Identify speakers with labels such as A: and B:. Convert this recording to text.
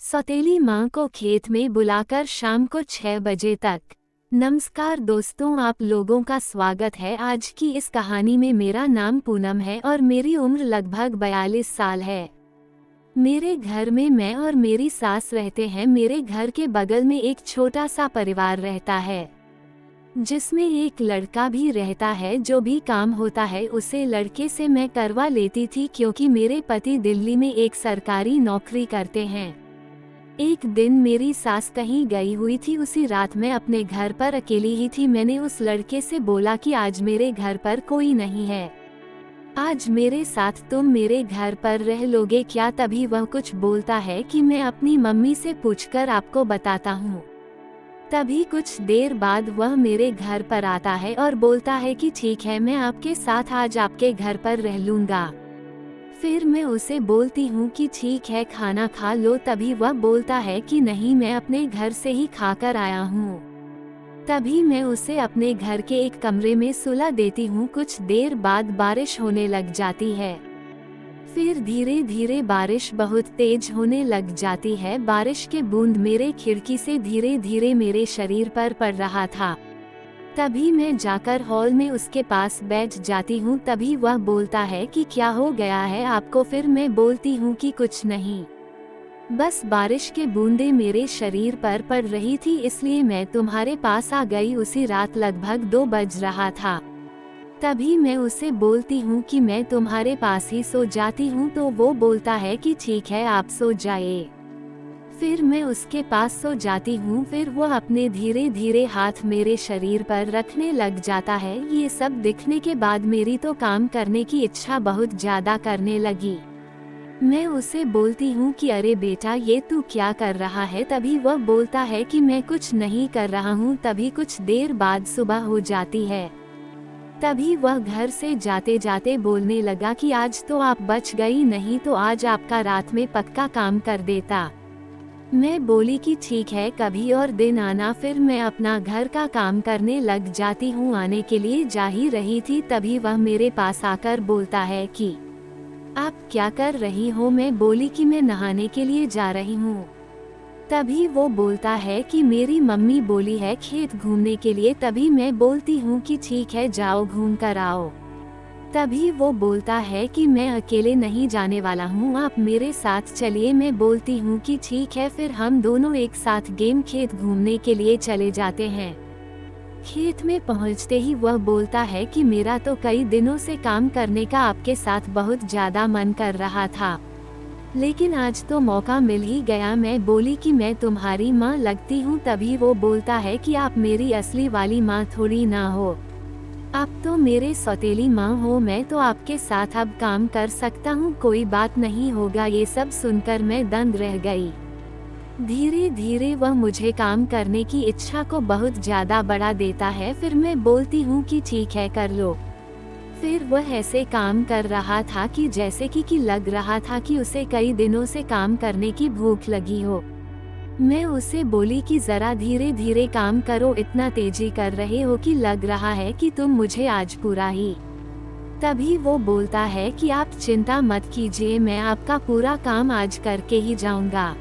A: सौतेली माँ को खेत में बुलाकर शाम को 6 बजे तक। नमस्कार दोस्तों, आप लोगों का स्वागत है आज की इस कहानी में। मेरा नाम पूनम है और मेरी उम्र लगभग 42 साल है। मेरे घर में मैं और मेरी सास रहते हैं। मेरे घर के बगल में एक छोटा सा परिवार रहता है जिसमें एक लड़का भी रहता है। जो भी काम होता है उसे लड़के से मैं करवा लेती थी क्योंकि मेरे पति दिल्ली में एक सरकारी नौकरी करते हैं। एक दिन मेरी सास कहीं गई हुई थी। उसी रात मैं अपने घर पर अकेली ही थी। मैंने उस लड़के से बोला कि आज मेरे घर पर कोई नहीं है, आज मेरे साथ तुम मेरे घर पर रह लोगे क्या? तभी वह कुछ बोलता है कि मैं अपनी मम्मी से पूछकर आपको बताता हूँ। तभी कुछ देर बाद वह मेरे घर पर आता है और बोलता है कि ठीक है, मैं आपके साथ आज आपके घर पर रह लूँगा। फिर मैं उसे बोलती हूँ कि ठीक है, खाना खा लो। तभी वह बोलता है कि नहीं, मैं अपने घर से ही खाकर आया हूँ। तभी मैं उसे अपने घर के एक कमरे में सुला देती हूँ। कुछ देर बाद बारिश होने लग जाती है। फिर धीरे धीरे बारिश बहुत तेज होने लग जाती है। बारिश के बूंद मेरे खिड़की से धीरे धीरे मेरे शरीर पर पड़ रहा था। तभी मैं जाकर हॉल में उसके पास बैठ जाती हूँ। तभी वह बोलता है कि क्या हो गया है आपको? फिर मैं बोलती हूँ कि कुछ नहीं, बस बारिश के बूंदे मेरे शरीर पर पड़ रही थी इसलिए मैं तुम्हारे पास आ गई। उसी रात लगभग 2 बज रहा था। तभी मैं उसे बोलती हूँ कि मैं तुम्हारे पास ही सो जाती हूँ। तो वो बोलता है कि ठीक है, आप सो जाइए। फिर मैं उसके पास सो जाती हूँ। फिर वो अपने धीरे धीरे हाथ मेरे शरीर पर रखने लग जाता है। ये सब दिखने के बाद मेरी तो काम करने की इच्छा बहुत ज़्यादा करने लगी। मैं उसे बोलती हूँ कि अरे बेटा, ये तू क्या कर रहा है? तभी वह बोलता है कि मैं कुछ नहीं कर रहा हूँ। तभी कुछ देर बाद सुबह हो जाती है। तभी वह घर से जाते जाते बोलने लगा कि आज तो आप बच गई, नहीं तो आज आपका रात में पक्का काम कर देता। मैं बोली कि ठीक है, कभी और दिन आना। फिर मैं अपना घर का काम करने लग जाती हूँ। आने के लिए जा ही रही थी तभी वह मेरे पास आकर बोलता है कि आप क्या कर रही हो? मैं बोली कि मैं नहाने के लिए जा रही हूँ। तभी वो बोलता है कि मेरी मम्मी बोली है खेत घूमने के लिए। तभी मैं बोलती हूँ कि ठीक है, जाओ घूम कर आओ। तभी वो बोलता है कि मैं अकेले नहीं जाने वाला हूँ, आप मेरे साथ चलिए। मैं बोलती हूँ कि ठीक है। फिर हम दोनों एक साथ गेम खेत घूमने के लिए चले जाते हैं। खेत में पहुँचते ही वह बोलता है कि मेरा तो कई दिनों से काम करने का आपके साथ बहुत ज़्यादा मन कर रहा था, लेकिन आज तो मौका मिल ही गया। मैं बोली कि मैं तुम्हारी माँ लगती हूँ। तभी वो बोलता है कि आप मेरी असली वाली माँ थोड़ी ना हो, आप तो मेरे सौतेली माँ हो। मैं तो आपके साथ अब काम कर सकता हूँ, कोई बात नहीं होगा। ये सब सुनकर मैं दंग रह गई। धीरे धीरे वह मुझे काम करने की इच्छा को बहुत ज़्यादा बढ़ा देता है। फिर मैं बोलती हूँ कि ठीक है, कर लो। फिर वह ऐसे काम कर रहा था कि जैसे कि लग रहा था कि उसे कई दिनों से काम करने की भूख लगी हो। मैं उसे बोली कि ज़रा धीरे धीरे काम करो, इतना तेजी कर रहे हो कि लग रहा है कि तुम मुझे आज पूरा ही। तभी वो बोलता है कि आप चिंता मत कीजिए, मैं आपका पूरा काम आज करके ही जाऊंगा।